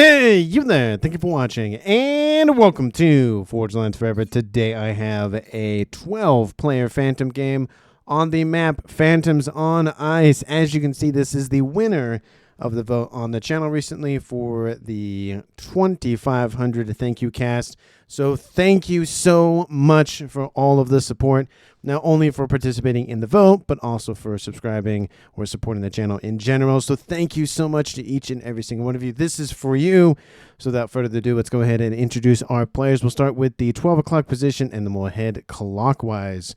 Hey, you there. Thank you for watching, and welcome to Forge Lines Forever. Today I have a 12-player Phantom game on the map Phantoms on Ice. As you can see, this is the winner of the vote on the channel recently for the 2500 thank you cast. So thank you so much for all of the support, not only for participating in the vote, but also for subscribing or supporting the channel in general. So thank you so much to each and every single one of you. This is for you. So without further ado, let's go ahead and introduce our players. We'll start with the 12 o'clock position, and then we'll head clockwise.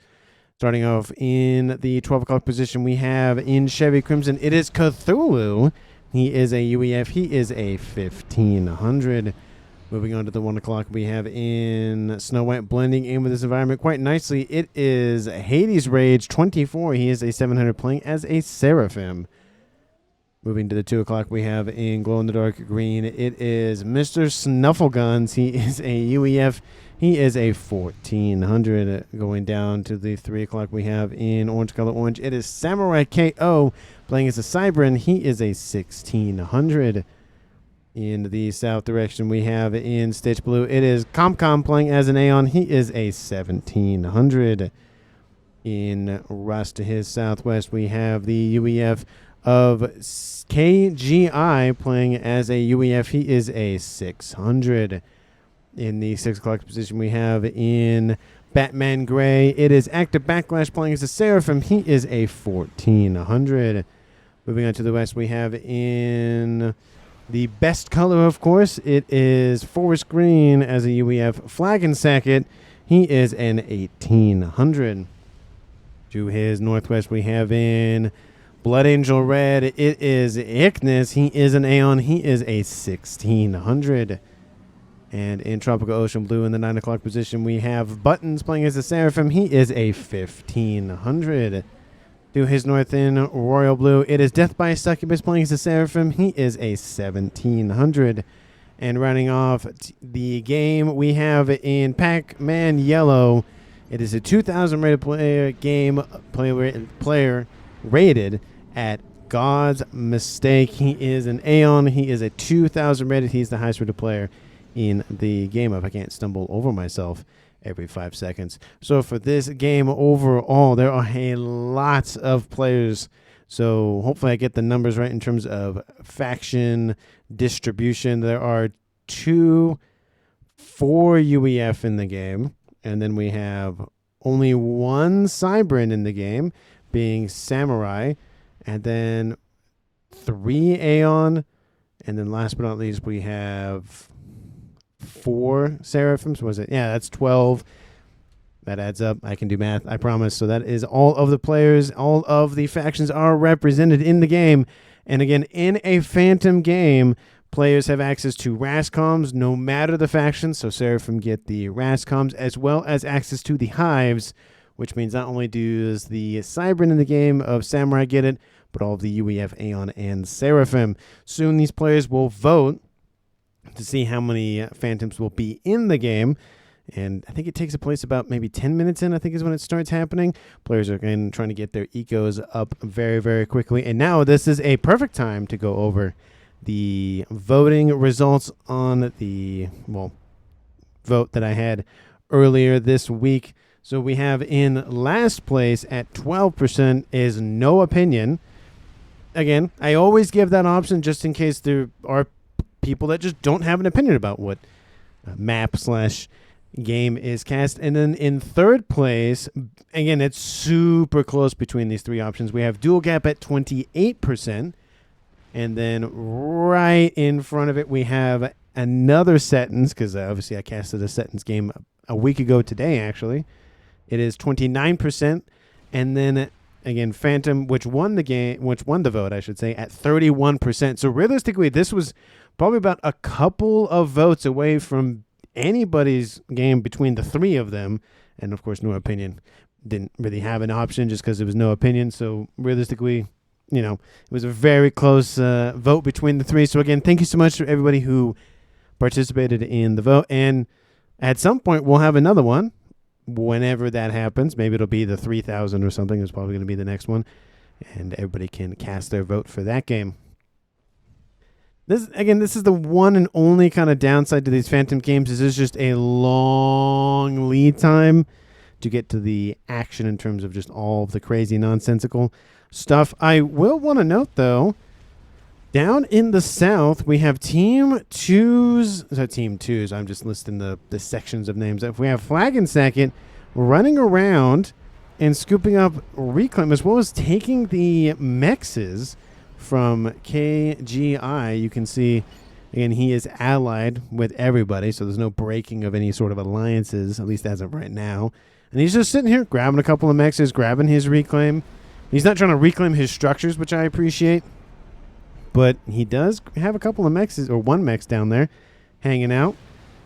Starting off in the 12 o'clock position, we have in Chevy Crimson, it is Cthulhu. He is a UEF. He is a 1500. Moving on to the 1 o'clock, we have in Snow White, blending in with this environment quite nicely. It is Hades Rage 24. He is a 700, playing as a Seraphim. Moving to the 2 o'clock, we have in Glow in the Dark Green. It is Mr. Snuffleguns. He is a UEF. He is a 1400. Going down to the 3 o'clock, we have in Orange Color Orange. It is Samurai KO, playing as a Cybran. He is a 1600. In the south direction, we have in Stitch Blue, it is ComCom, playing as an Aeon. He is a 1700. In Rust to his southwest, we have the UEF of KGI, playing as a UEF. He is a 600. In the 6 o'clock position, we have in Batman Gray, it is Active Backlash, playing as a Seraphim. He is a 1400. Moving on to the west, we have in the best color, of course, it is Forest Green as a UEF. Flag and Sacket, he is an 1800. To his northwest, we have in Blood Angel Red, it is Ickness. He is an Aeon. He is a 1600. And in Tropical Ocean Blue, in the 9 o'clock position, we have Buttons, playing as a Seraphim. He is a 1500. To his north in Royal Blue, it is Death by Succubus, playing as a Seraphim. He is a 1700. And rounding off the game, we have in Pac-Man Yellow, it is a 2000 rated player rated at God's Mistake. He is an Aeon. He is a 2000 rated. He's the highest rated player in the game. If I can't stumble over myself every 5 seconds. So for this game overall, there are a lot of players. So hopefully I get the numbers right in terms of faction distribution. There are 4 UEF in the game. And then we have only 1 Cybran in the game, being Samurai. And then 3 Aeon. And then last but not least, we have 4 Seraphims. Was it? Yeah, that's 12. That adds up. I can do math, I promise. So that is all of the players. All of the factions are represented in the game. And again, in a Phantom game, players have access to RASCOMs no matter the faction. So Seraphim get the RASCOMs, as well as access to the Hives, which means not only does the Cybran in the game of Samurai get it, but all of the UEF, Aeon, and Seraphim. Soon these players will vote to see how many Phantoms will be in the game. And I think it takes place about maybe 10 minutes in, I think is when it starts happening. Players are again trying to get their ecos up very, very quickly. And now this is a perfect time to go over the voting results on the, vote that I had earlier this week. So we have in last place at 12% is No Opinion. Again, I always give that option just in case there are people that just don't have an opinion about what map/game is cast. And then in third place, again, it's super close between these 3 options. We have Dual Gap at 28%. And then right in front of it, we have another Sentence, because obviously I casted a Sentence game a week ago today, actually. It is 29%. And then again, Phantom, which won the vote, I should say, at 31%. So realistically, this was probably about a couple of votes away from anybody's game between the 3 of them. And of course, No Opinion didn't really have an option just because it was No Opinion. So realistically, it was a very close vote between the 3. So again, thank you so much to everybody who participated in the vote. And at some point, we'll have another one. Whenever that happens, maybe it'll be the 3000 or something. It's probably going to be the next one. And everybody can cast their vote for that game. This is the one and only kind of downside to these Phantom games. Is there's just a long lead time to get to the action in terms of just all of the crazy nonsensical stuff. I will want to note, though, down in the south, we have Team 2's... Team 2's, I'm just listing the sections of names. If we have Flag in second, running around and scooping up Reclaim, as well as taking the Mexes from KGI. You can see, again, he is allied with everybody, so there's no breaking of any sort of alliances, at least as of right now. And he's just sitting here grabbing a couple of Mexes, grabbing his Reclaim. He's not trying to reclaim his structures, which I appreciate. But he does have a couple of Mexes, or one Mex down there, hanging out,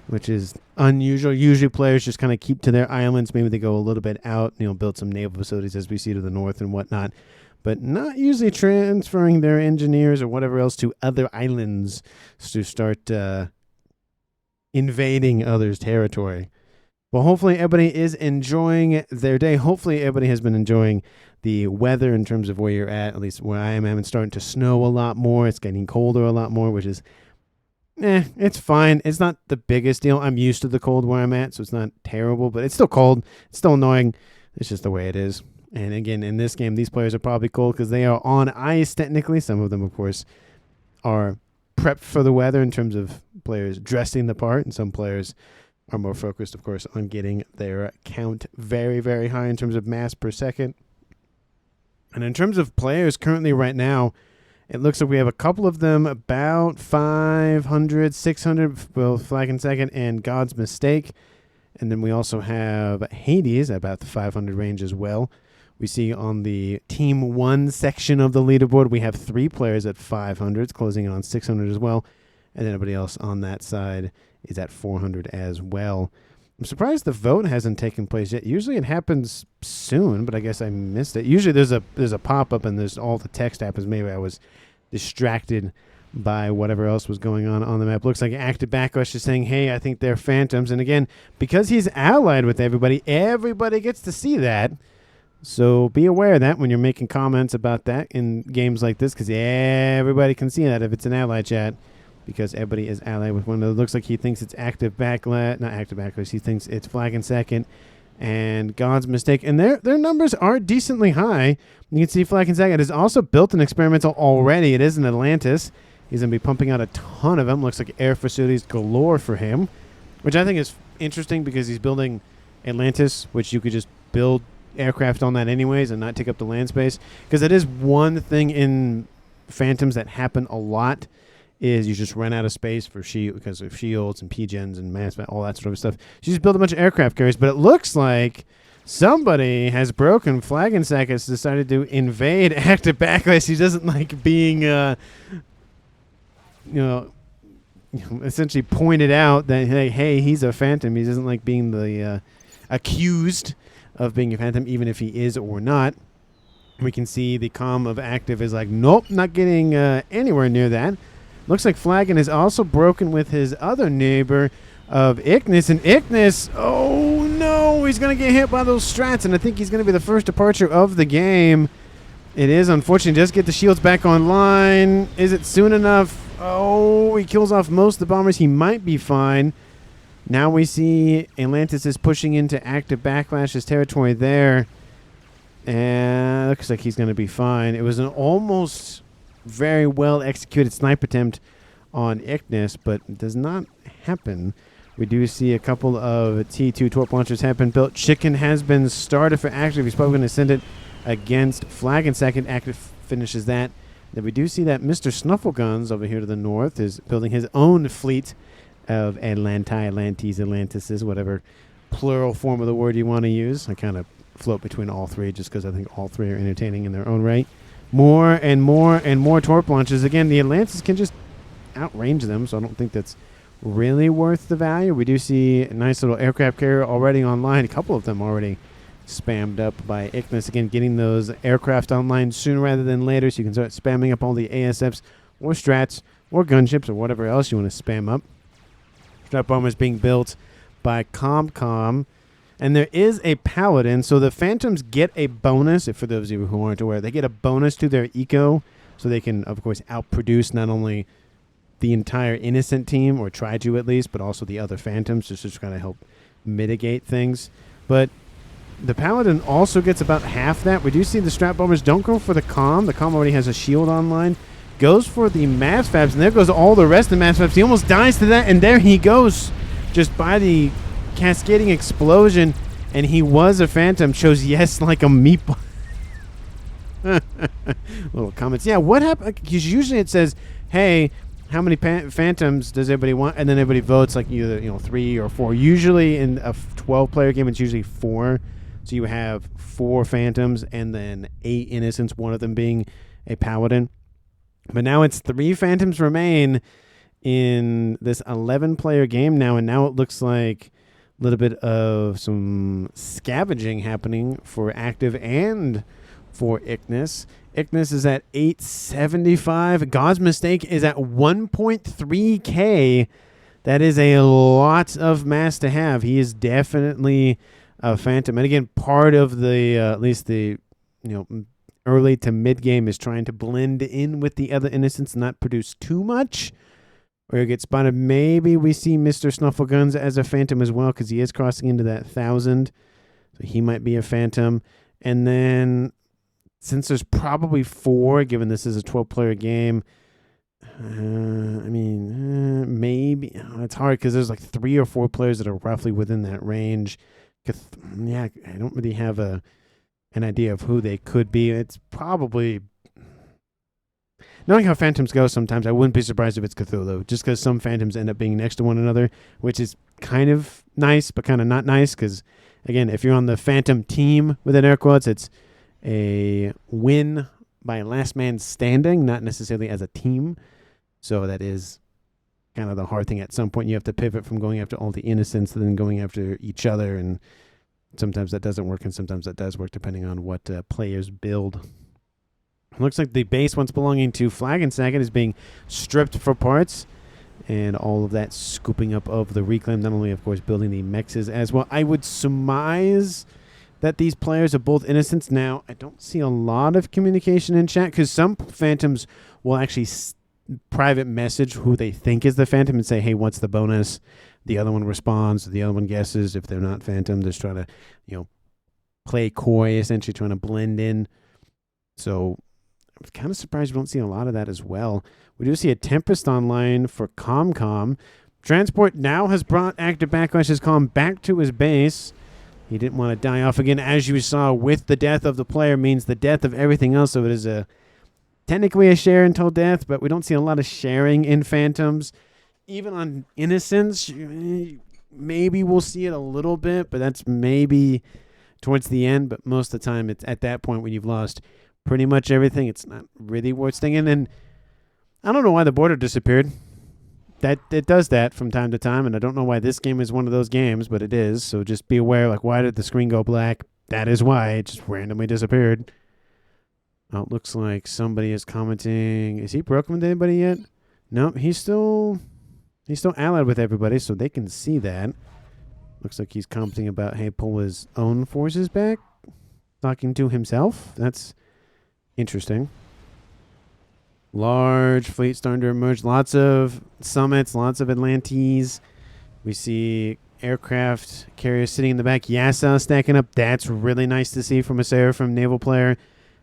which is unusual. Usually players just kind of keep to their islands. Maybe they go a little bit out, build some naval facilities as we see to the north and whatnot. But not usually transferring their engineers or whatever else to other islands to start invading others' territory. Well, hopefully everybody is enjoying their day. Hopefully everybody has been enjoying the weather in terms of where you're at least where I am. It's starting to snow a lot more. It's getting colder a lot more, which is, it's fine. It's not the biggest deal. I'm used to the cold where I'm at, so it's not terrible, but it's still cold. It's still annoying. It's just the way it is. And again, in this game, these players are probably cold because they are on ice technically. Some of them, of course, are prepped for the weather in terms of players dressing the part, and some players are more focused, of course, on getting their count very, very high in terms of mass per second. And in terms of players currently right now, it looks like we have a couple of them about 500, 600, well, Flag in second, and God's Mistake. And then we also have Hades at about the 500 range as well. We see on the Team 1 section of the leaderboard, we have 3 players at 500s, closing in on 600 as well. And then everybody else on that side is at 400 as well. I'm surprised the vote hasn't taken place yet. Usually it happens soon, but I guess I missed it. Usually there's a pop-up and there's all the text happens. Maybe I was distracted by whatever else was going on the map. Looks like Active Backlash is saying, hey, I think they're Phantoms. And again, because he's allied with everybody gets to see that. So be aware of that when you're making comments about that in games like this, because everybody can see that if it's an ally chat, because everybody is allied with one. It looks like he thinks it's Active Backlash, not Active Backlash. He thinks it's Flag in second and God's Mistake. And their numbers are decently high. You can see Flag in second has also built an experimental already. It is in Atlantis. He's going to be pumping out a ton of them. Looks like air facilities galore for him, which I think is interesting because he's building Atlantis, which you could just build aircraft on that anyways and not take up the land space. Because it is one thing in Phantoms that happen a lot is you just run out of space for because of shields and PGens and mass, all that sort of stuff. So you just build a bunch of aircraft carriers. But it looks like somebody has broken. Flag in second has decided to invade Active Backlash. He doesn't like being essentially pointed out that, hey, he's a Phantom. He doesn't like being the accused of being a Phantom, even if he is or not. We can see the comm of Active is like, nope, not getting anywhere near that. Looks like Flagon is also broken with his other neighbor of Ignis. And Ignis, oh no, he's going to get hit by those strats. And I think he's going to be the first departure of the game. It is, unfortunately. Just get the shields back online. Is it soon enough? Oh, he kills off most of the bombers. He might be fine. Now we see Atlantis is pushing into Active Backlash's territory there. And looks like he's going to be fine. It was an almost very well executed snipe attempt on Ignis, but it does not happen. We do see a couple of T2 torp launchers have been built. Chicken has been started for Active. He's probably going to send it against Flag in second. Active finishes that. Then we do see that Mr. Snuffleguns over here to the north is building his own fleet of Atlantises, whatever plural form of the word you want to use. I kind of float between all three just because I think all three are entertaining in their own right. More and more and more torp launches. Again, the Atlantis can just outrange them, so I don't think that's really worth the value. We do see a nice little aircraft carrier already online. A couple of them already spammed up by Ignis. Again, getting those aircraft online sooner rather than later so you can start spamming up all the ASFs or strats or gunships or whatever else you want to spam up. Strat bomber is being built by ComCom. And there is a Paladin, so the Phantoms get a bonus. For those of you who aren't aware, they get a bonus to their eco, so they can, of course, outproduce not only the entire innocent team, or try to at least, but also the other phantoms, just to kind of help mitigate things. But the paladin also gets about half that. We do see the strat bombers don't go for the comm. The comm already has a shield online. Goes for the mass fabs, and there goes all the rest of the mass fabs. He almost dies to that, and there he goes, just by the cascading explosion. And he was a phantom. Shows yes like a meatball. Little comments. Yeah, what happened? Because usually it says, hey, how many phantoms does everybody want? And then everybody votes like either 3 or 4. Usually in a 12-player game, it's usually 4. So you have 4 phantoms and then 8 innocents, one of them being a paladin. But now it's 3 phantoms remain in this 11-player game now, and now it looks like a little bit of some scavenging happening for active and for Ignis. Ignis is at 875. God's Mistake is at 1.3k. That is a lot of mass to have. He is definitely a phantom. And again, part of the at least the early to mid game is trying to blend in with the other innocents, not produce too much, or you get spotted. Maybe we see Mr. Snuffleguns as a phantom as well, because he is crossing into that 1,000, so he might be a phantom. And then, since there's probably 4, given this is a 12-player game, maybe it's hard because there's like 3 or 4 players that are roughly within that range. Yeah, I don't really have an idea of who they could be. It's probably, knowing how phantoms go sometimes, I wouldn't be surprised if it's Cthulhu, just because some phantoms end up being next to one another, which is kind of nice, but kind of not nice, because, again, if you're on the phantom team, within air quotes, it's a win by last man standing, not necessarily as a team. So that is kind of the hard thing. At some point, you have to pivot from going after all the innocents to then going after each other, and sometimes that doesn't work, and sometimes that does work, depending on what players build. It looks like the base, once belonging to Flag and Saget, is being stripped for parts, and all of that scooping up of the reclaim, not only, of course, building the mexes as well. I would surmise that these players are both innocents. Now, I don't see a lot of communication in chat, because some phantoms will actually private message who they think is the phantom and say, hey, what's the bonus? The other one responds, the other one guesses. If they're not phantom, they're just trying to, play coy, essentially trying to blend in. So I'm kind of surprised we don't see a lot of that as well. We do see a Tempest online for ComCom. Transport now has brought active Backlash's comm back to his base. He didn't want to die off again, as you saw, with the death of the player means the death of everything else. So it is technically a share until death, but we don't see a lot of sharing in phantoms. Even on innocents, maybe we'll see it a little bit, but that's maybe towards the end. But most of the time, it's at that point when you've lost pretty much everything. It's not really worth stinging. And I don't know why the border disappeared. That it does that from time to time, and I don't know why this game is one of those games, but it is. So just be aware, like, why did the screen go black? That is why. It just randomly disappeared. Oh, it looks like somebody is commenting. Is he broken with anybody yet? No, he's still allied with everybody, so they can see that. Looks like he's commenting about, hey, pull his own forces back. Talking to himself. That's interesting. Large fleet starting to emerge. Lots of summits, lots of Atlantes. We see aircraft carriers sitting in the back. Yasa stacking up. That's really nice to see from a Seraphim naval player.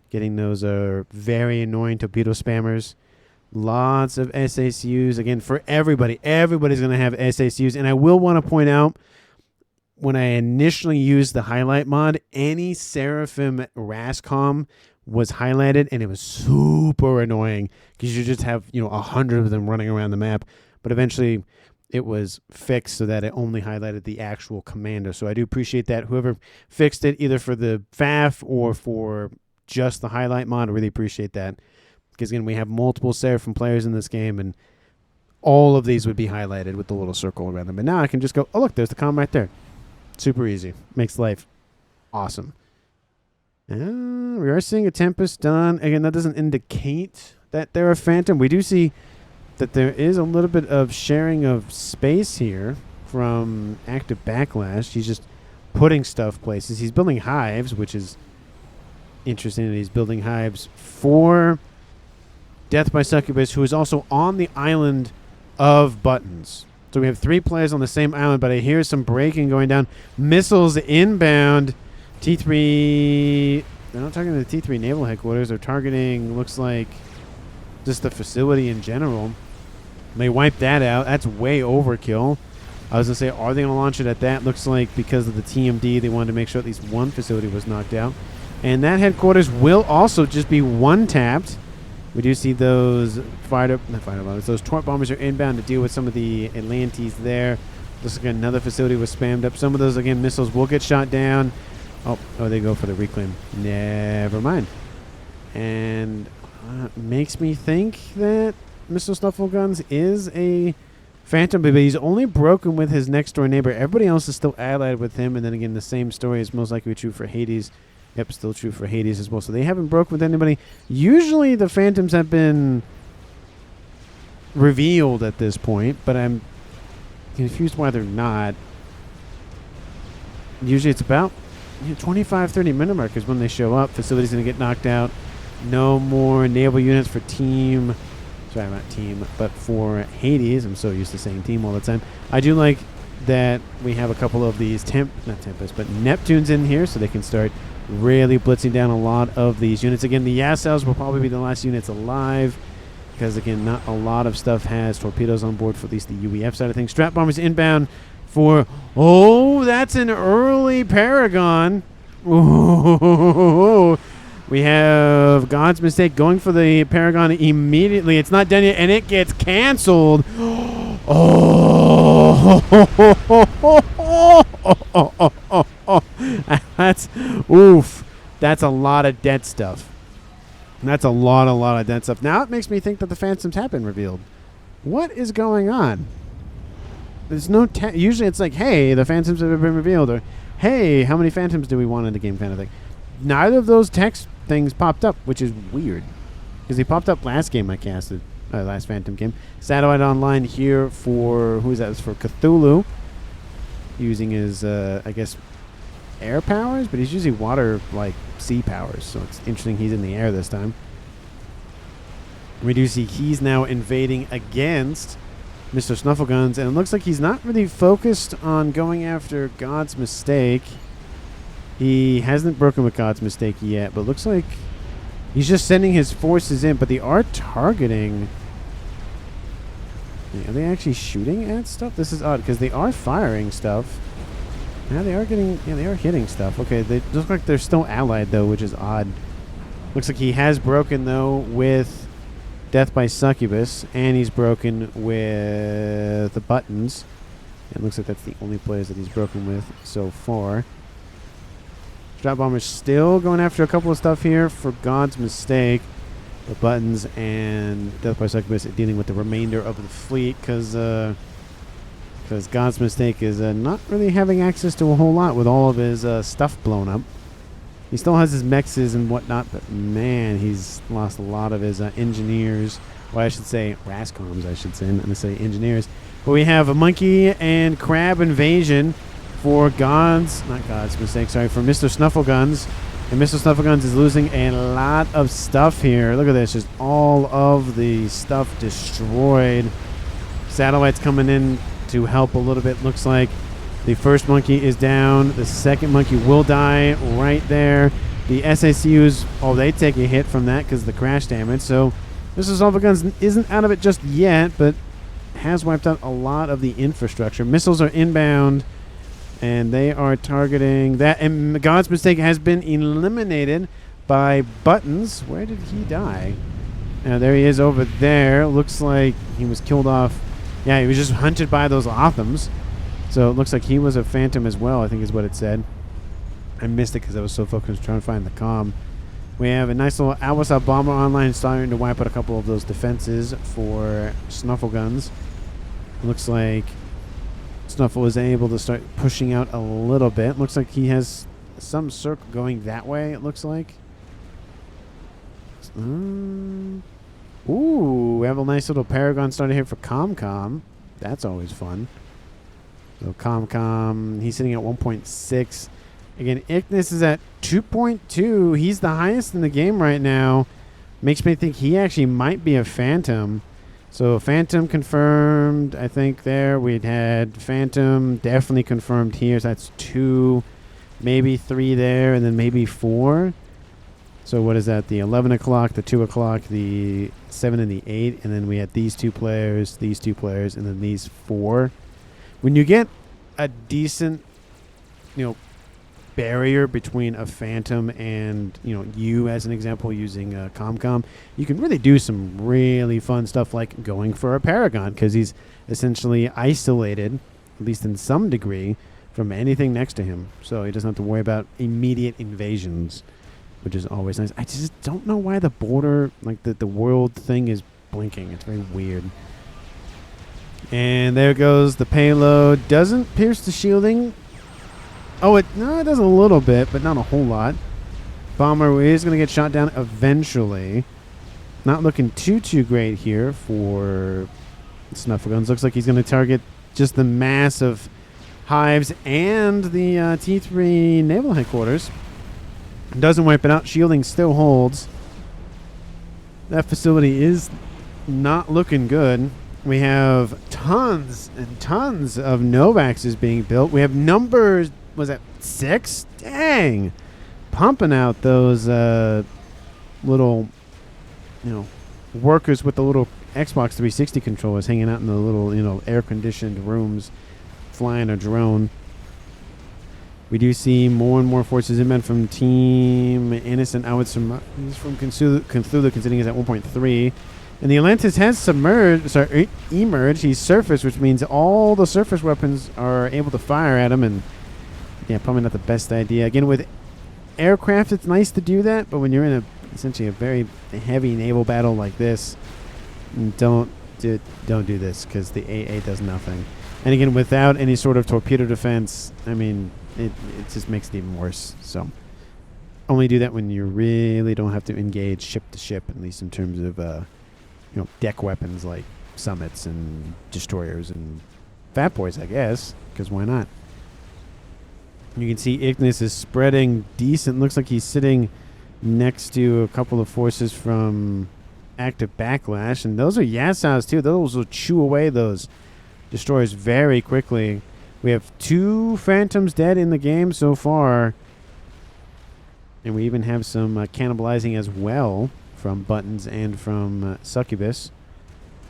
Getting those are very annoying torpedo spammers. Lots of SACUs. Again, for everybody. Everybody's going to have SACUs. And I will want to point out, when I initially used the highlight mod, any Seraphim RASCOM was highlighted, and it was super annoying because you just have 100 of them running around the map. But eventually it was fixed so that it only highlighted the actual commander. So I do appreciate that. Whoever fixed it, either for the FAF or for just the highlight mod, I really appreciate that. Because again, we have multiple Seraphim players in this game, and all of these would be highlighted with the little circle around them. But now I can just go, oh look, there's the comm right there. Super easy. Makes life awesome. We are seeing a Tempest done. Again, that doesn't indicate that they're a phantom. We do see that there is a little bit of sharing of space here from active Backlash. He's just putting stuff places. He's building hives, which is interesting that he's building hives for Death by Succubus, who is also on the island of Buttons. So we have 3 players on the same island, but I hear some braking going down. Missiles inbound. T3, they're not targeting the T3 naval headquarters. They're targeting, looks like, just the facility in general. They wiped that out. That's way overkill. I was going to say, are they going to launch it at that? Looks like because of the TMD, they wanted to make sure at least one facility was knocked out. And that headquarters will also just be one-tapped. We do see those those torp bombers are inbound to deal with some of the Atlantes there. Looks like another facility was spammed up. Some of those, again, missiles will get shot down. Oh, they go for the reclaim. Never mind. And makes me think that Mr. Snuffle Guns is a Phantom, but he's only broken with his next door neighbor. Everybody else is still allied with him. And then again, the same story is most likely true for Hades. Yep, still true for Hades as well. So they haven't broken with anybody. Usually the Phantoms have been revealed at this point, but I'm confused why they're not. Usually it's about 25, 30 minute mark is when they show up. Facility's going to get knocked out. No more naval units for team. Sorry, not team, but for Hades. I'm so used to saying team all the time. I do like that we have a couple of these not Tempest, but Neptunes in here so they can start really blitzing down a lot of these units. Again, the Yasels will probably be the last units alive because, again, not a lot of stuff has torpedoes on board for at least the UEF side of things. Strat bombers inbound for, that's an early Paragon. Ooh. We have God's Mistake going for the Paragon immediately. It's not done yet, and it gets canceled. That's oof. That's a lot of dead stuff. That's a lot of dead stuff. Now it makes me think that the Phantoms have been revealed. What is going on? There's no usually it's like, hey, the Phantoms have been revealed, or hey, how many Phantoms do we want in the game, kind of thing. Neither of those text things popped up, which is weird because they popped up last game I casted, last Phantom game. Satellite Online here for who's that? It's for Cthulhu, using his I guess air powers, but he's using water like sea powers, so it's interesting he's in the air this time. We do see he's now invading against Mr. Snuffleguns, and it looks like he's not really focused on going after God's Mistake. He hasn't broken with God's Mistake yet, but looks like he's just sending his forces in, but they are targeting. Are they actually shooting at stuff? This is odd because they are firing stuff. Yeah, they are getting. Yeah, they are hitting stuff. Okay, they look like they're still allied though, which is odd. Looks like he has broken though with Death by Succubus, and he's broken with the Buttons. It looks like that's the only players that he's broken with so far. Strat Bomber's still going after a couple of stuff here for God's Mistake. The Buttons and Death by Succubus dealing with the remainder of the fleet because God's Mistake is not really having access to a whole lot with all of his stuff blown up. He still has his mexes and whatnot, but man, he's lost a lot of his engineers. Well, I should say Rascoms, I should say, not necessarily engineers. But we have a monkey and crab invasion for for Mr. Snuffleguns. And Mr. Snuffleguns is losing a lot of stuff here. Look at this, just all of the stuff destroyed. Satellites coming in to help a little bit. Looks like the first monkey is down. The second monkey will die right there. The SACUs, they take a hit from that because of the crash damage. So Mr. Snuffleguns isn't out of it just yet, but has wiped out a lot of the infrastructure. Missiles are inbound, and they are targeting that. And God's Mistake has been eliminated by Buttons. Where did he die? There he is over there. Looks like he was killed off. Yeah, he was just hunted by those Othams. So it looks like he was a Phantom as well, I think is what it said. I missed it because I was so focused trying to find the comm. We have a nice little Alwasa bomber online starting to wipe out a couple of those defenses for Snuffleguns. It looks like Snuffle is able to start pushing out a little bit. Looks like he has some circle going that way, it looks like. Ooh, we have a nice little Paragon starting here for ComCom. That's always fun. So ComCom, he's sitting at 1.6. Again, Ignis is at 2.2. He's the highest in the game right now. Makes me think he actually might be a Phantom. So Phantom confirmed, I think there. We'd had Phantom definitely confirmed here. So that's 2, maybe 3 there, and then maybe 4. So what is that? The 11 o'clock, the 2 o'clock, the 7 and the 8. And then we had these 2 players, and then these 4. When you get a decent, barrier between a Phantom and you, as an example, using ComCom, you can really do some really fun stuff like going for a Paragon, because he's essentially isolated, at least in some degree, from anything next to him, so he doesn't have to worry about immediate invasions, which is always nice. I just don't know why the border, like the world thing, is blinking. It's very weird. And there goes the payload. Doesn't pierce the shielding. Oh, it does a little bit, but not a whole lot. Bomber is going to get shot down eventually. Not looking too great here for Snuffleguns. Looks like he's going to target just the mass of hives and the T3 naval headquarters. Doesn't wipe it out. Shielding still holds. That facility is not looking good. We have tons and tons of Novaxes being built. We have numbers. Was that 6? Dang. Pumping out those little, workers with the little Xbox 360 controllers hanging out in the little, air-conditioned rooms, flying a drone. We do see more and more forces inbound from Team Innocent. He's from Cthulhu, considering he's at 1.3. And the Atlantis has emerged. He's surfaced, which means all the surface weapons are able to fire at him, and yeah, probably not the best idea. Again, with aircraft, it's nice to do that, but when you're in essentially a very heavy naval battle like this, don't do this, because the AA does nothing. And again, without any sort of torpedo defense, I mean, it just makes it even worse. So only do that when you really don't have to engage ship to ship, at least in terms of deck weapons like summits and destroyers and Fat Boys, I guess, because why not? You can see Ignis is spreading decent. Looks like he's sitting next to a couple of forces from Active Backlash. And those are Yassaus, too. Those will chew away those destroyers very quickly. We have 2 Phantoms dead in the game so far. And we even have some cannibalizing as well from Buttons and from Succubus.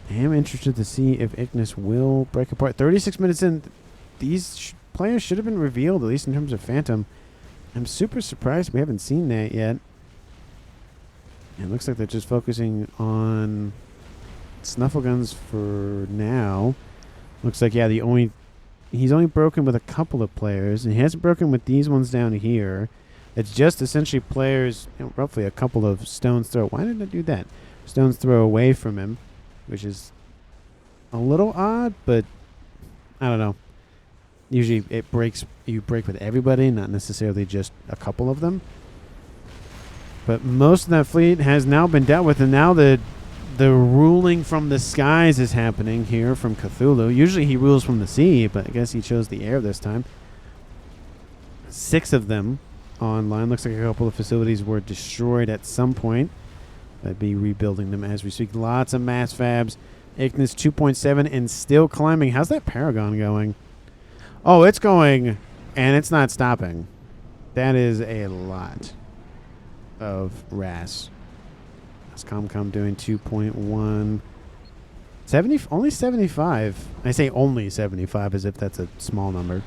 I am interested to see if Ignis will break apart. 36 minutes in. These players should have been revealed, at least in terms of Phantom. I'm super surprised we haven't seen that yet. It looks like they're just focusing on Snuffleguns for now. Looks like, yeah, he's only broken with a couple of players, and he hasn't broken with these ones down here. It's just essentially players, roughly a couple of stones throw. Why did I do that? Stones throw away from him, which is a little odd, but I don't know. Usually you break with everybody, not necessarily just a couple of them. But most of that fleet has now been dealt with, and now the ruling from the skies is happening here from Cthulhu. Usually he rules from the sea, but I guess he chose the air this time. 6 of them online. Looks like a couple of facilities were destroyed at some point. I'd be rebuilding them as we speak. Lots of mass fabs. Ignis 2.7 and still climbing. How's that Paragon going? Oh, it's going, and it's not stopping. That is a lot of RAS. That's ComCom doing 2.1. Only 75. I say only 75 as if that's a small number.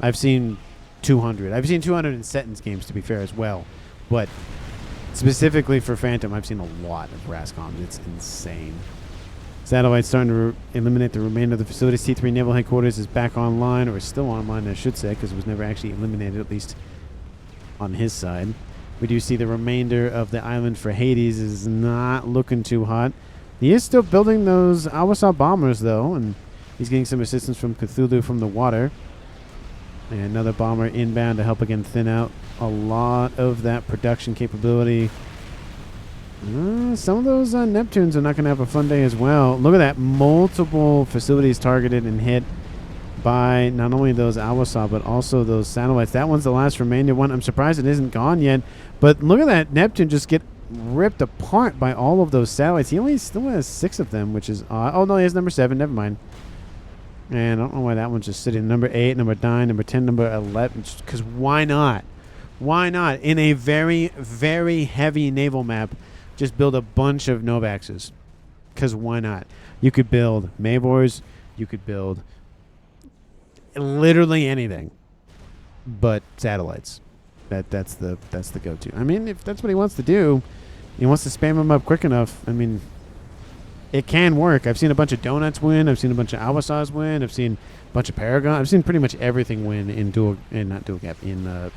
I've seen 200. I've seen 200 in Sentence games, to be fair, as well. But specifically for Phantom, I've seen a lot of RAS comms. It's insane. Satellite's starting to eliminate the remainder of the facilities. T3 Naval Headquarters is back online, or is still online, I should say, because it was never actually eliminated, at least on his side. We do see the remainder of the island for Hades is not looking too hot. He is still building those Awasa bombers, though, and he's getting some assistance from Cthulhu from the water. And another bomber inbound to help again thin out a lot of that production capability. Some of those Neptunes are not going to have a fun day as well. Look at that. Multiple facilities targeted and hit by not only those Awasa, but also those satellites. That one's the last remaining one. I'm surprised it isn't gone yet. But look at that Neptune just get ripped apart by all of those satellites. He only still has 6 of them, which is odd. Oh, no, he has number 7. Never mind. And I don't know why that one's just sitting. Number 8, number 9, number 10, number 11. Because why not? Why not? In a very, very heavy naval map, just build a bunch of Novaxes. Because why not? You could build Maybors. You could build literally anything but satellites. That's the go-to. I mean, if that's what he wants to do, he wants to spam them up quick enough. I mean, it can work. I've seen a bunch of Donuts win. I've seen a bunch of ACUs win. I've seen a bunch of Paragon. I've seen pretty much everything win in not dual gap, in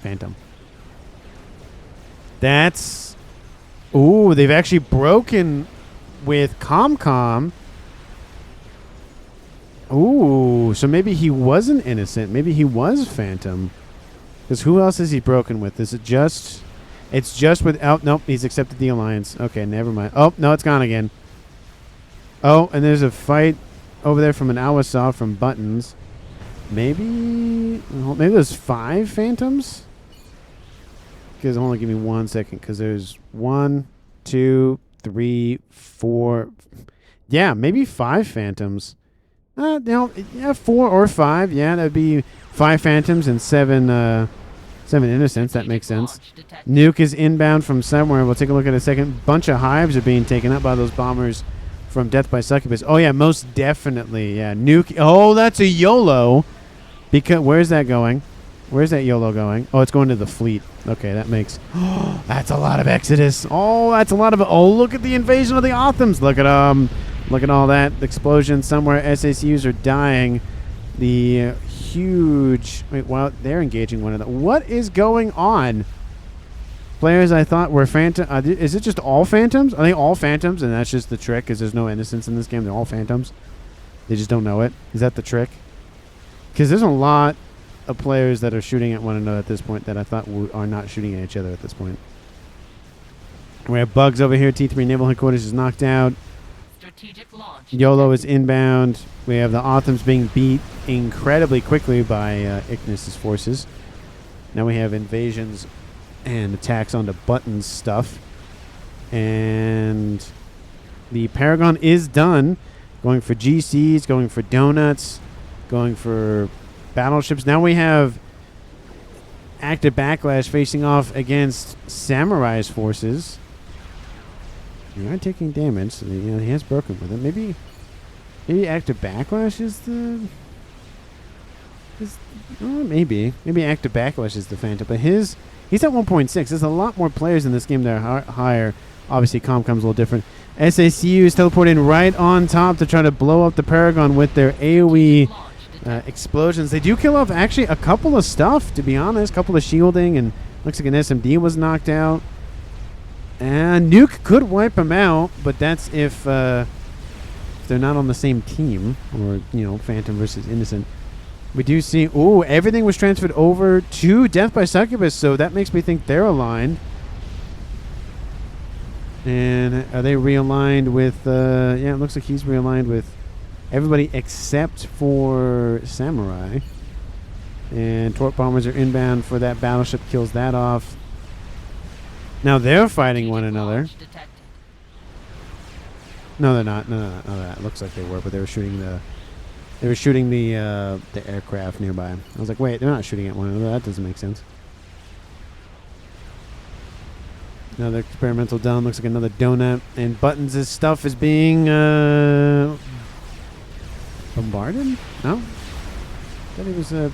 Phantom. That's... Ooh, they've actually broken with ComCom. Ooh, so maybe he wasn't innocent. Maybe he was Phantom. Because who else is he broken with? Is it just... It's just with... Oh, nope, he's accepted the alliance. Okay, never mind. Oh, no, it's gone again. Oh, and there's a fight over there from an ACU from Buttons. Maybe there's 5 Phantoms? Because hold on, give me 1 second. Because there's 1, 2, 3, 4... Yeah, maybe 5 Phantoms. Yeah, 4 or 5. Yeah, that'd be 5 Phantoms and 7 Innocents. That makes sense. Nuke is inbound from somewhere. We'll take a look at it in a second. Bunch of hives are being taken up by those bombers from Death by Succubus. Oh, yeah, most definitely. Yeah, Nuke. Oh, that's a YOLO. Because where's that going? Where's that YOLO going? Oh, it's going to the fleet. Okay, that makes... Oh, that's a lot of Exodus. Oh, that's a lot of... Oh, look at the invasion of the Othams. Look at look at all that explosion somewhere. SACUs are dying. The huge... Wait, wow, they're engaging one another. What is going on? Players I thought were Phantom... is it just all Phantoms? Are they all Phantoms? And that's just the trick, because there's no innocence in this game. They're all Phantoms. They just don't know it. Is that the trick? Because there's a lot of players that are shooting at one another at this point that I thought are not shooting at each other at this point. We have Bugs over here. T3 Naval Headquarters is knocked out. Strategic launch. YOLO is inbound. We have the Othams being beat incredibly quickly by Ignis's forces. Now we have invasions and attacks onto Buttons stuff. And the Paragon is done. Going for GCs, going for Donuts, going for battleships. Now we have Active Backlash facing off against Samurai's forces. You are taking damage, so he has broken with it. Maybe Active Backlash is the... maybe Active Backlash is the Phantom, but he's at 1.6. There's a lot more players in this game that are higher. Obviously, ComCom's a little different. SACUs teleporting right on top to try to blow up the Paragon with their AoE explosions. They do kill off actually a couple of stuff, to be honest. A couple of shielding, and looks like an SMD was knocked out. And Nuke could wipe them out, but that's if they're not on the same team, or, Phantom versus Innocent. We do see, ooh, everything was transferred over to Death by Succubus, so that makes me think they're aligned. And are they realigned with, yeah, it looks like he's realigned with everybody except for Samurai. And Torp Bombers are inbound for that battleship, kills that off. Now they're fighting one another. No, they're not. No, it looks like they were, but they were shooting the aircraft nearby. I was like, wait, they're not shooting at one another. That doesn't make sense. Another experimental dome. Looks like another donut. And Buttons' stuff is being bombarded? No? I thought he was...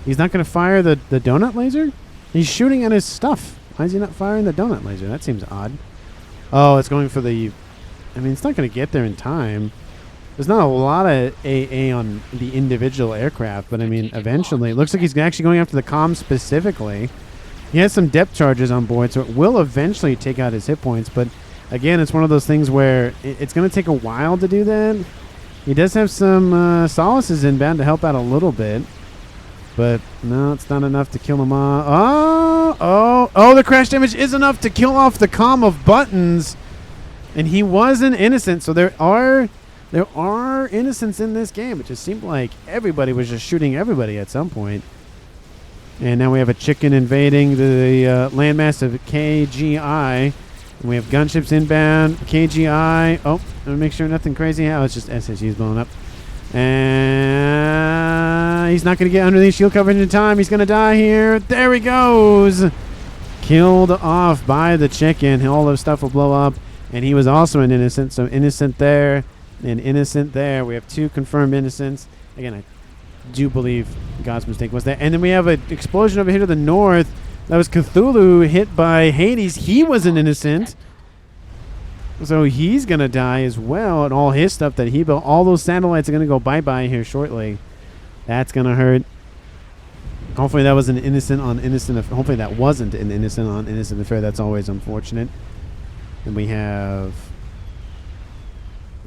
he's not going to fire the donut laser? He's shooting at his stuff. Why is he not firing the donut laser? That seems odd. Oh, it's going for the... I mean, it's not going to get there in time. There's not a lot of AA on the individual aircraft, but I mean, eventually... It looks like he's actually going after the comms specifically. He has some depth charges on board, so it will eventually take out his hit points. But again, it's one of those things where it's going to take a while to do that. He does have some solaces inbound to help out a little bit. But no, it's not enough to kill him off. Oh, the crash damage is enough to kill off the comm of Buttons. And he was an innocent, so there are innocents in this game. It just seemed like everybody was just shooting everybody at some point. And now we have a chicken invading the landmass of KGI. And we have gunships inbound. KGI. Oh, let me make sure nothing crazy. Oh, it's just SSU's blowing up. And he's not going to get underneath shield coverage in time. He's going to die here. There he goes. Killed off by the chicken. All of stuff will blow up. And he was also an innocent. So innocent there and innocent there. We have 2 confirmed innocents. Again, I do believe God's mistake was that. And then we have an explosion over here to the north. That was Cthulhu hit by Hades. He was an innocent. So he's going to die as well. And all his stuff that he built. All those satellites are going to go bye-bye here shortly. That's going to hurt. Hopefully that was an innocent on innocent. Hopefully that wasn't an innocent on innocent affair. That's always unfortunate. And we have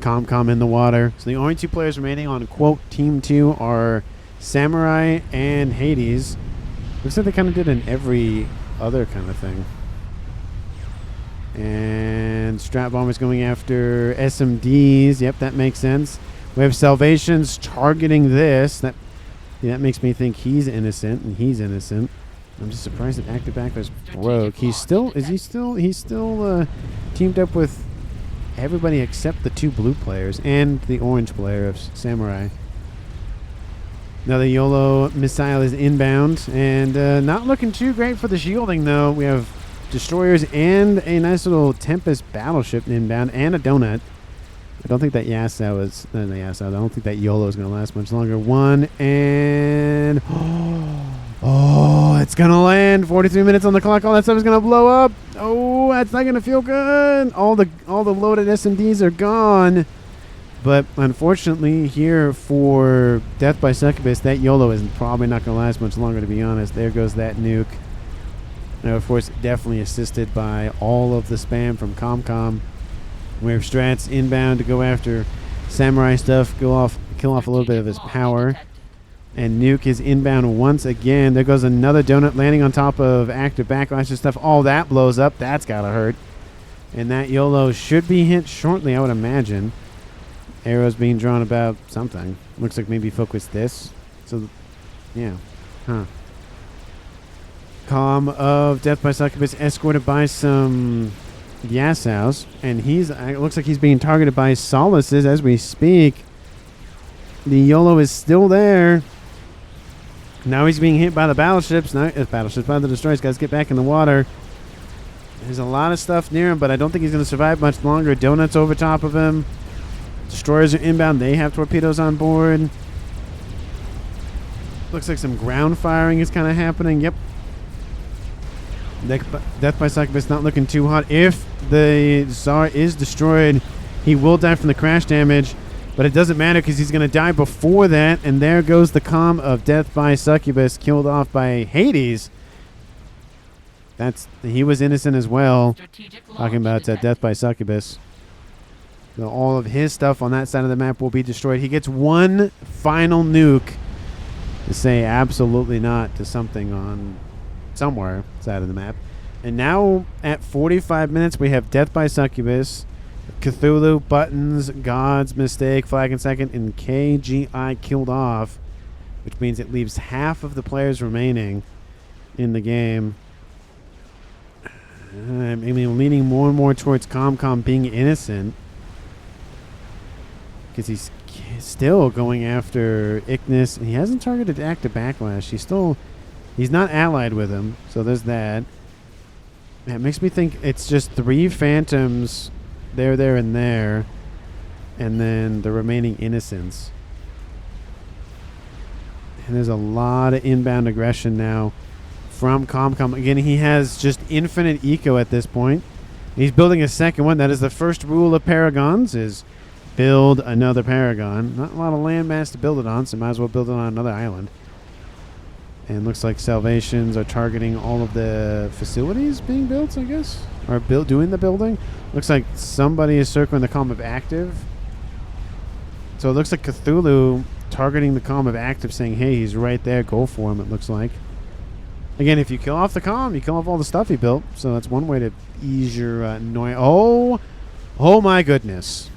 ComCom in the water. So the only 2 players remaining on, quote, Team 2 are Samurai and Hades. Looks like they kind of did in every other kind of thing. And Strat Bomber's going after SMDs. Yep, that makes sense. We have Salvations targeting this. That makes me think he's innocent, and he's innocent. I'm just surprised that Active Backlash broke. He's still teamed up with everybody except the 2 blue players and the orange player of Samurai. Another YOLO missile is inbound, and not looking too great for the shielding, though. We have destroyers and a nice little Tempest battleship inbound and a donut. I don't think that Yasuo is... No, Yasuo. I don't think that YOLO is going to last much longer. 1, and... Oh, it's going to land. 43 minutes on the clock. All that stuff is going to blow up. Oh, that's not going to feel good. All the loaded SMDs are gone. But unfortunately, here for Death by Succubus, that YOLO is probably not going to last much longer, to be honest. There goes that nuke. Now, of course, definitely assisted by all of the spam from ComCom. We have Strats inbound to go after Samurai stuff, kill off a little bit of his power. And Nuke is inbound once again. There goes another donut landing on top of Active Backlash and stuff. All that blows up. That's got to hurt. And that YOLO should be hit shortly, I would imagine. Arrows being drawn about something. Looks like maybe focus this. So, yeah. Huh. Com of Death by Succubus escorted by some Yasuos. And it looks like he's being targeted by Solaces as we speak. The YOLO is still there. Now he's being hit by the battleships. By the destroyers. Guys, get back in the water. There's a lot of stuff near him, but I don't think he's going to survive much longer. Donuts over top of him. Destroyers are inbound. They have torpedoes on board. Looks like some ground firing is kind of happening. Yep. Death by Succubus not looking too hot. If the Tsar is destroyed, he will die from the crash damage. But it doesn't matter because he's going to die before that. And there goes the comm of Death by Succubus, killed off by Hades. He was innocent as well. Talking about Death by Succubus. So all of his stuff on that side of the map will be destroyed. He gets one final nuke to say absolutely not to something on somewhere side of the map. And now at 45 minutes, we have Death by Succubus, Cthulhu, Buttons, God's Mistake, Flag in second, and KGI killed off, which means it leaves half of the players remaining in the game. I mean, leaning more and more towards ComCom being innocent, because he's still going after Ignis. He hasn't targeted Active Backlash. He's not allied with him, so there's that. It makes me think it's just 3 Phantoms there, and there, and then the remaining innocents. And there's a lot of inbound aggression now from ComCom. Again, he has just infinite eco at this point. He's building a second one. That is the first rule of Paragons, is build another Paragon. Not a lot of landmass to build it on, so might as well build it on another island. And looks like Salvations are targeting all of the facilities being built, I guess, or doing the building. Looks like somebody is circling the comm of Active. So it looks like Cthulhu targeting the comm of Active, saying, hey, he's right there, go for him, it looks like. Again, if you kill off the comm, you kill off all the stuff he built. So that's one way to ease your annoyance. Oh my goodness.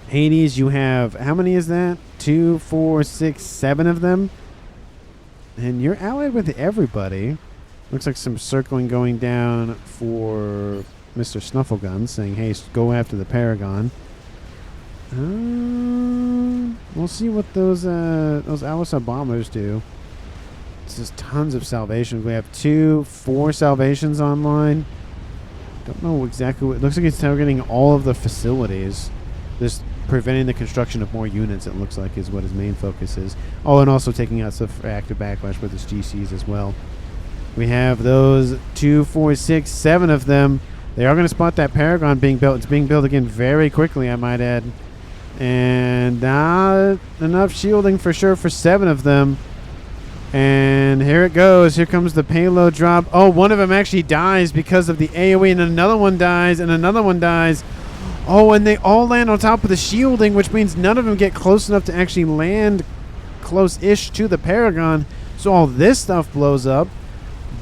Hades, you have, how many is that? 2, 4, 6, 7 of them. And you're allied with everybody. Looks like some circling going down for Mr. Snufflegun, saying, hey, go after the Paragon. We'll see what those Alice bombers do. It's just tons of salvations. We have 4 salvations online. Don't know exactly what... It looks like it's targeting all of the facilities. Just preventing the construction of more units, it looks like, is what his main focus is. Oh, and also taking out stuff for active backlash with his GCs as well. We have those 2, 4, 6, 7 of them. They are going to spot that Paragon being built. It's being built again very quickly, I might add. And not enough shielding for sure for 7 of them. And here it goes. Here comes the payload drop. Oh, one of them actually dies because of the AoE, and another one dies, and another one dies. Oh, and they all land on top of the shielding, which means none of them get close enough to actually land close-ish to the Paragon. So all this stuff blows up,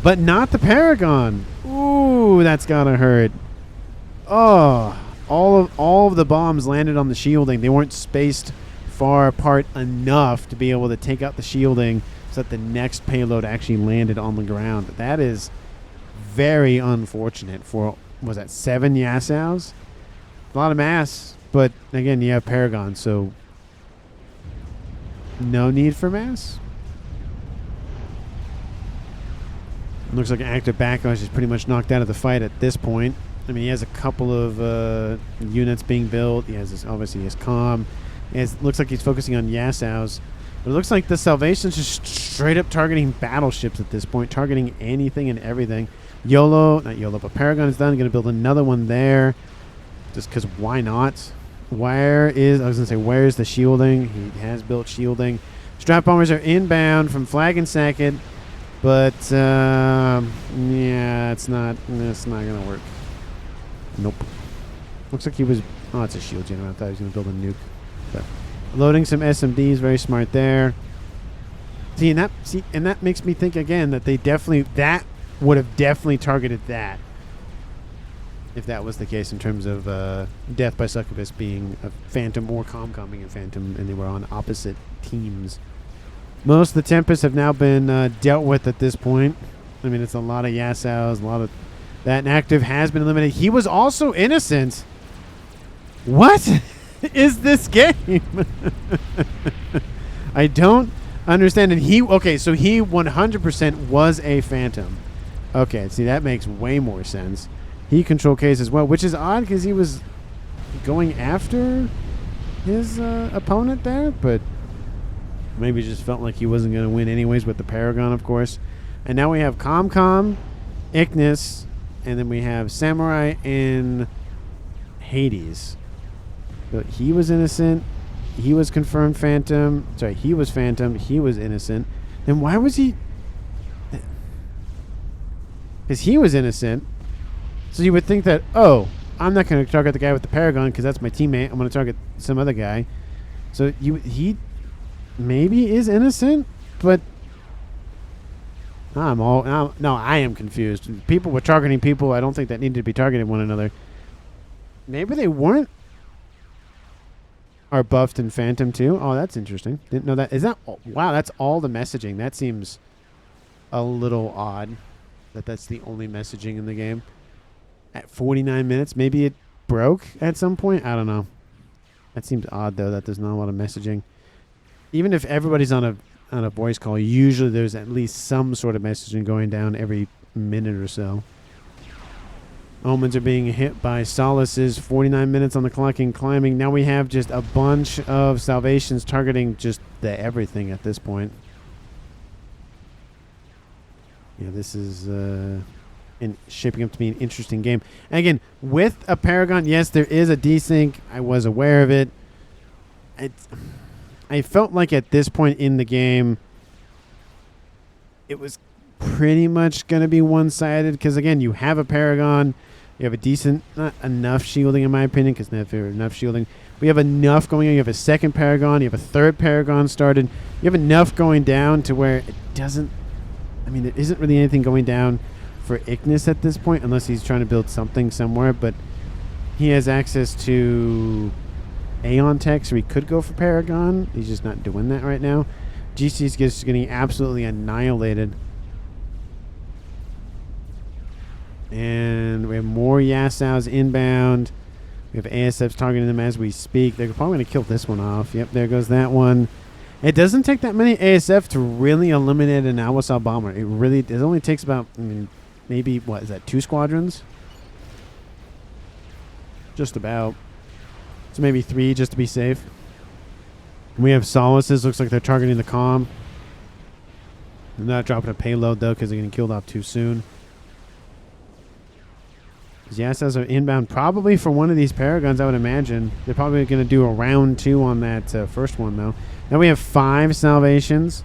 but not the Paragon. Ooh, that's gotta hurt. Oh, all of the bombs landed on the shielding. They weren't spaced far apart enough to be able to take out the shielding so that the next payload actually landed on the ground. That is very unfortunate for, was that 7 Yassaus? A lot of mass, but again, you have Paragon, so no need for mass. Looks like active backlash is pretty much knocked out of the fight at this point. I mean, he has a couple of units being built. He has obviously his comm. Looks like he's focusing on Yassaus. But it looks like the Salvation's just straight up targeting battleships at this point, targeting anything and everything. Not YOLO, but Paragon is done. Going to build another one there, just because why not? Where's the shielding? He has built shielding. Strap bombers are inbound from Flag and Sackett, but yeah, it's not going to work. Nope. Looks like he was. Oh, it's a shield generator. I thought he was going to build a nuke. But loading some SMDs, very smart there. And that makes me think again that that would have definitely targeted that, if that was the case in terms of Death by Succubus being a Phantom or coming a Phantom, and they were on opposite teams. Most of the Tempests have now been dealt with at this point. I mean, it's a lot of Yassaus, a lot of that. And active has been eliminated. He was also innocent. What is this game? I don't understand. And so he 100% was a Phantom. Okay, see, that makes way more sense. He control case as well, which is odd because he was going after his opponent there, but maybe just felt like he wasn't going to win anyways with the Paragon, of course. And now we have ComCom, Ignis, and then we have Samurai and Hades. But he was innocent. He was confirmed Phantom. Sorry, he was Phantom. He was innocent. Then why was he... Because he was innocent. So you would think that, oh, I'm not going to target the guy with the Paragon because that's my teammate. I'm going to target some other guy. So he maybe is innocent, but I am confused. People were targeting people. I don't think that needed to be targeting one another. Maybe they weren't. Are buffed and Phantom too? Oh, that's interesting. Didn't know that. Wow, that's all the messaging. That seems a little odd that that's the only messaging in the game. At 49 minutes, maybe it broke at some point. I don't know. That seems odd though, that there's not a lot of messaging. Even if everybody's on a voice call, usually there's at least some sort of messaging going down every minute or so. Omens are being hit by Solaces. 49 minutes on the clock and climbing. Now we have just a bunch of Salvations targeting just the everything at this point. Yeah, this is shaping up to be an interesting game. And again, with a Paragon, yes, there is a desync. I was aware of it. I felt like at this point in the game, it was pretty much going to be one-sided because, again, you have a Paragon. You have a decent, not enough shielding in my opinion, because not enough shielding. We have enough going on. You have a second Paragon. You have a third Paragon started. You have enough going down to where it doesn't, there isn't really anything going down for Ignis at this point, unless he's trying to build something somewhere, but he has access to Aeon Tech, so he could go for Paragon. He's just not doing that right now. GC's just getting absolutely annihilated. And we have more Yassaus inbound. We have ASFs targeting them as we speak. They're probably going to kill this one off. Yep, there goes that one. It doesn't take that many ASF to really eliminate an Alwasaw bomber. It only takes about, I mean, maybe, what is that, 2 squadrons? Just about. So maybe 3 just to be safe. We have Solaces. Looks like they're targeting the comm. They're not dropping a payload, though, because they're getting killed off too soon. Yassas are inbound probably for one of these Paragons, I would imagine. They're probably going to do a round 2 on that first one, though. Now we have 5 salvations.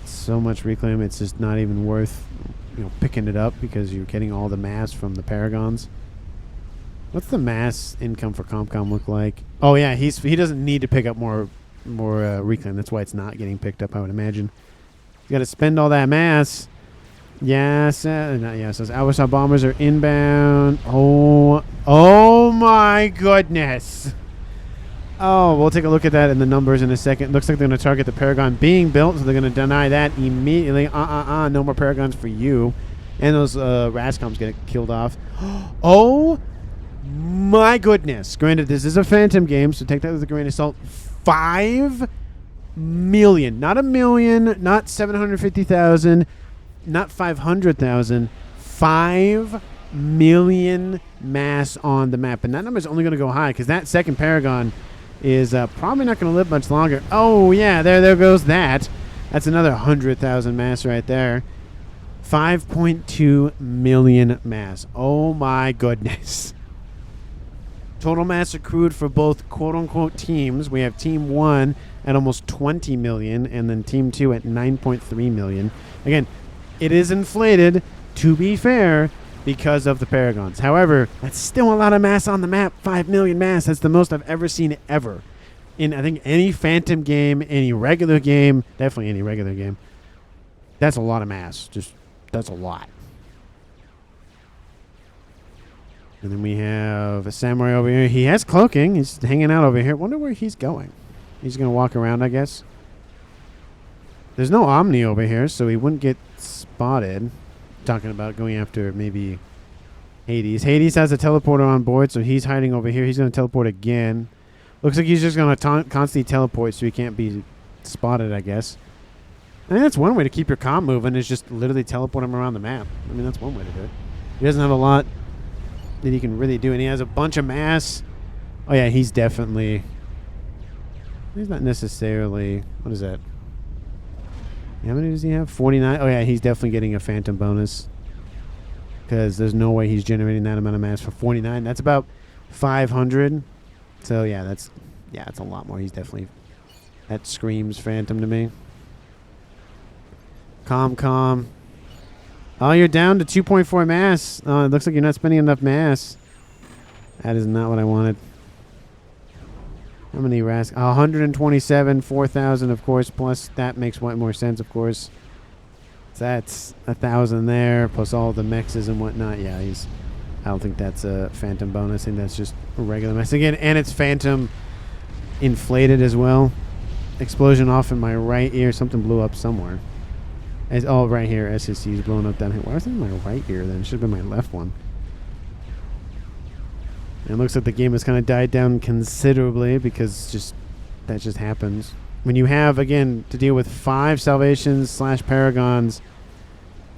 So much reclaim, it's just not even worth, picking it up because you're getting all the mass from the Paragons. What's the mass income for ComCom look like? Oh yeah, he doesn't need to pick up more reclaim. That's why it's not getting picked up, I would imagine. You got to spend all that mass. Yes, not yes. Those Alwasaw bombers are inbound. Oh my goodness. Oh, we'll take a look at that in the numbers in a second. Looks like they're going to target the Paragon being built, so they're going to deny that immediately. No more Paragons for you. And those Rascoms get killed off. Oh my goodness. Granted, this is a Phantom game, so take that with a grain of salt. 5 million. Not a million, not 750,000, not 500,000. 5 million mass on the map. And that number is only going to go high because that second Paragon is probably not going to live much longer. Oh, yeah, there goes that. That's another 100,000 mass right there. 5.2 million mass. Oh, my goodness. Total mass accrued for both quote-unquote teams. We have Team 1 at almost 20 million and then Team 2 at 9.3 million. Again, it is inflated, to be fair, because of the Paragons. However, that's still a lot of mass on the map. 5 million mass. That's the most I've ever seen ever. In, I think, any Phantom game, any regular game, definitely any regular game. That's a lot of mass. That's a lot. And then we have a Samurai over here. He has cloaking. He's hanging out over here. Wonder where he's going. He's going to walk around, I guess. There's no Omni over here, so he wouldn't get spotted. Talking about going after maybe Hades. Hades has a teleporter on board, so he's hiding over here. He's going to teleport again. Looks like he's just going to constantly teleport so he can't be spotted, I guess. I think that's one way to keep your comm moving is just literally teleport him around the map. I mean, that's one way to do it. He doesn't have a lot that he can really do, and he has a bunch of mass. Oh, yeah, he's definitely... He's not necessarily... What is that? How many does he have? 49? Oh, yeah, he's definitely getting a Phantom bonus. Because there's no way he's generating that amount of mass for 49. That's about 500. So, yeah, that's a lot more. He's definitely... That screams Phantom to me. Com. Oh, you're down to 2.4 mass. Oh, it looks like you're not spending enough mass. That is not what I wanted. How many RAS? 127, 4,000, of course, plus that makes way more sense, of course. So that's 1,000 there, plus all the mexes and whatnot. Yeah, I don't think that's a Phantom bonus. I think that's just a regular mess. Again, and it's Phantom inflated as well. Explosion off in my right ear. Something blew up somewhere. Oh, right here. SSC is blowing up down here. Why was it in my right ear then? It should have been my left one. And it looks like the game has kind of died down considerably because that just happens. When you have, again, to deal with 5 Salvations / Paragons,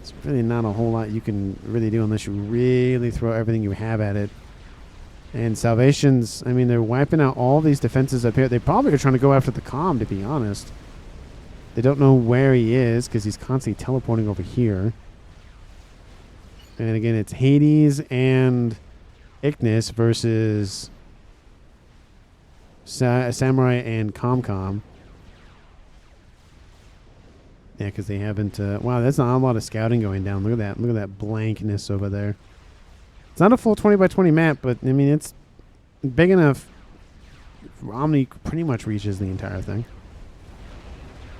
it's really not a whole lot you can really do unless you really throw everything you have at it. And Salvations, I mean, they're wiping out all these defenses up here. They probably are trying to go after the comm, to be honest. They don't know where he is because he's constantly teleporting over here. And again, it's Hades and Ignis versus Samurai and ComCom. Yeah, because they haven't... wow, that's not a lot of scouting going down. Look at that. Look at that blankness over there. It's not a full 20 by 20 map, but, I mean, it's big enough. Omni pretty much reaches the entire thing.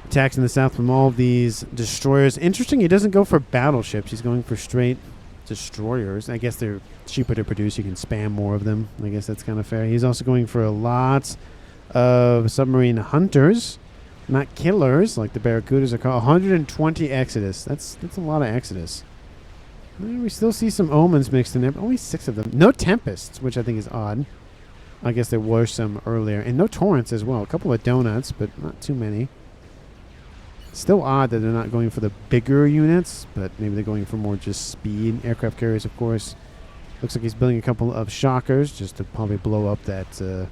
Attacks in the south from all of these destroyers. Interesting, he doesn't go for battleships. He's going for straight destroyers. I guess they're cheaper to produce. You can spam more of them. I guess that's kind of fair. He's also going for lots of submarine hunters, not killers like the Barracudas are called. 120 Exodus. That's a lot of Exodus. We still see some omens mixed in there, but only 6 of them. No tempests, which I think is odd. I guess there were some earlier. And no torrents as well. A couple of donuts, but not too many. Still odd that they're not going for the bigger units, but maybe they're going for more just speed. Aircraft carriers, of course. Looks like he's building a couple of shockers just to probably blow up that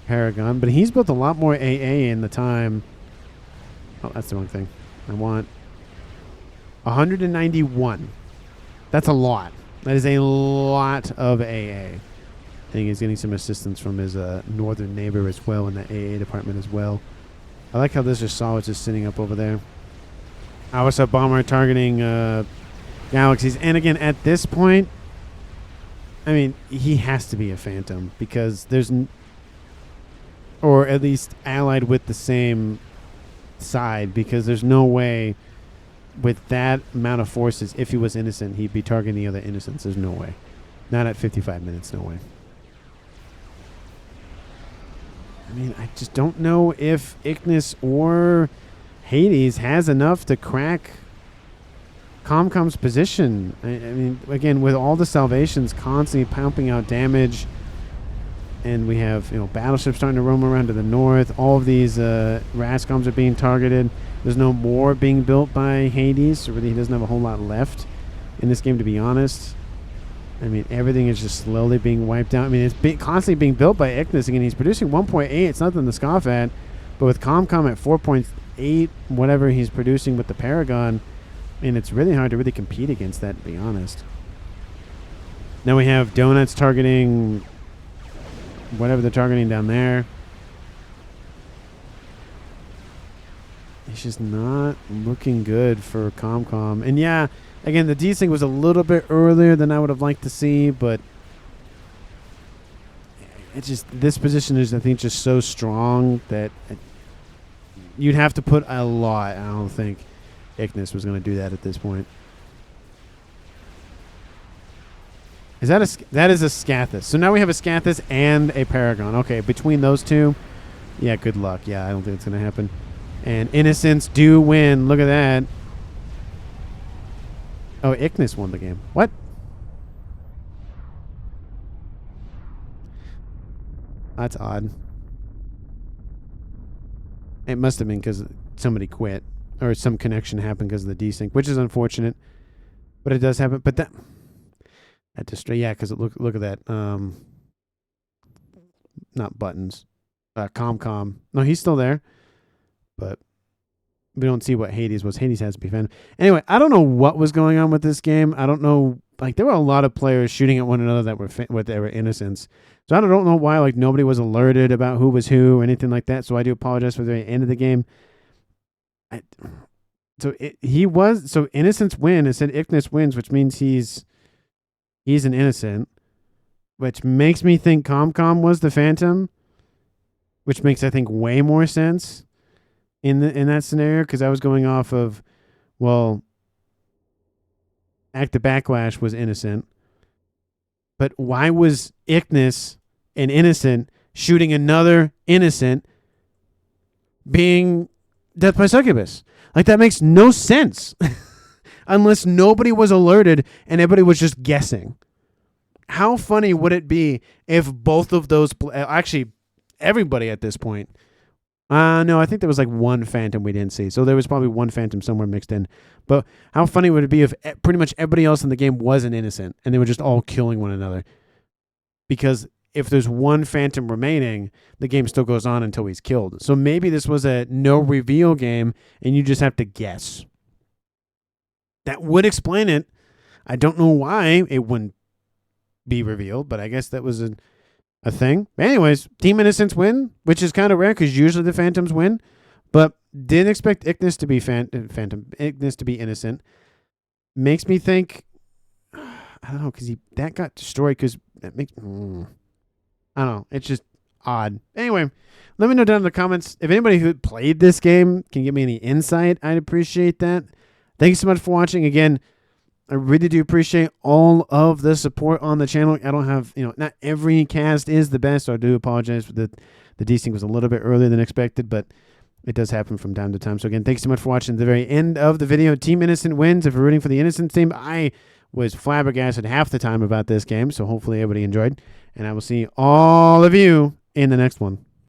Paragon. But he's built a lot more AA in the time. Oh, that's the wrong thing. I want 191. That's a lot. That is a lot of AA. I think he's getting some assistance from his northern neighbor as well in the AA department as well. I like how this is solid just sitting up over there. Awasa bomber targeting galaxies. And again, at this point, I mean, he has to be a Phantom because there's... or at least allied with the same side, because there's no way with that amount of forces, if he was innocent, he'd be targeting the other innocents. There's no way. Not at 55 minutes, no way. I mean, I just don't know if Ignis or Hades has enough to crack Comcom's position. I mean, again, with all the salvations constantly pumping out damage, and we have, you know, battleships starting to roam around to the north. All of these Rascoms are being targeted. There's no more being built by Hades, so really he doesn't have a whole lot left in this game, to be honest. I mean, everything is just slowly being wiped out. I mean, it's constantly being built by Ignis. Again, he's producing 1.8. It's nothing to scoff at. But with Comcom at 4.8, whatever he's producing with the Paragon, I mean, it's really hard to really compete against that, to be honest. Now we have Donuts targeting whatever they're targeting down there. It's just not looking good for Comcom. And yeah, again, the desync was a little bit earlier than I would have liked to see, but it's just, this position is, I think, just so strong that you'd have to put a lot. I don't think Ignis was going to do that at this point. That is a Scathis. So now we have a Scathis and a Paragon. Okay, between those two, yeah, good luck. Yeah, I don't think it's going to happen. And Innocents do win. Look at that. Oh, Ignis won the game. What? That's odd. It must have been because somebody quit or some connection happened because of the desync, which is unfortunate. But it does happen. But that just, yeah, because look at that. Not buttons. Comcom. No, he's still there. But we don't see what Hades was. Hades has to be found. Anyway, I don't know what was going on with this game. I don't know. Like, there were a lot of players shooting at one another that were innocents. So I don't know why, like, nobody was alerted about who was who or anything like that. So I do apologize for the very end of the game. So innocents win. It said Ignis wins, which means he's an innocent, which makes me think Comcom was the Phantom, which makes, I think, way more sense in that scenario, because I was going off of, well, Act of Backlash was innocent, but why was Ignis an innocent shooting another innocent being Death by Succubus? Like, that makes no sense. Unless nobody was alerted and everybody was just guessing. How funny would it be if both of those... actually, everybody at this point... no, I think there was like one Phantom we didn't see. So there was probably one Phantom somewhere mixed in. But how funny would it be if pretty much everybody else in the game was an innocent and they were just all killing one another? Because if there's one Phantom remaining, the game still goes on until he's killed. So maybe this was a no reveal game and you just have to guess. That would explain it. I don't know why it wouldn't be revealed, but I guess that was a thing. But anyways, Team Innocents win, which is kind of rare because usually the Phantoms win. But didn't expect Ignis to be Ignis to be innocent. Makes me think, I don't know, because that got destroyed. Because that makes, I don't know. It's just odd. Anyway, let me know down in the comments if anybody who played this game can give me any insight. I'd appreciate that. Thank you so much for watching. Again, I really do appreciate all of the support on the channel. I don't have, not every cast is the best, so I do apologize for the desync was a little bit earlier than expected, but it does happen from time to time. So again, thanks so much for watching the very end of the video. Team Innocent wins. If you're rooting for the Innocent team, I was flabbergasted half the time about this game, so hopefully everybody enjoyed. And I will see all of you in the next one.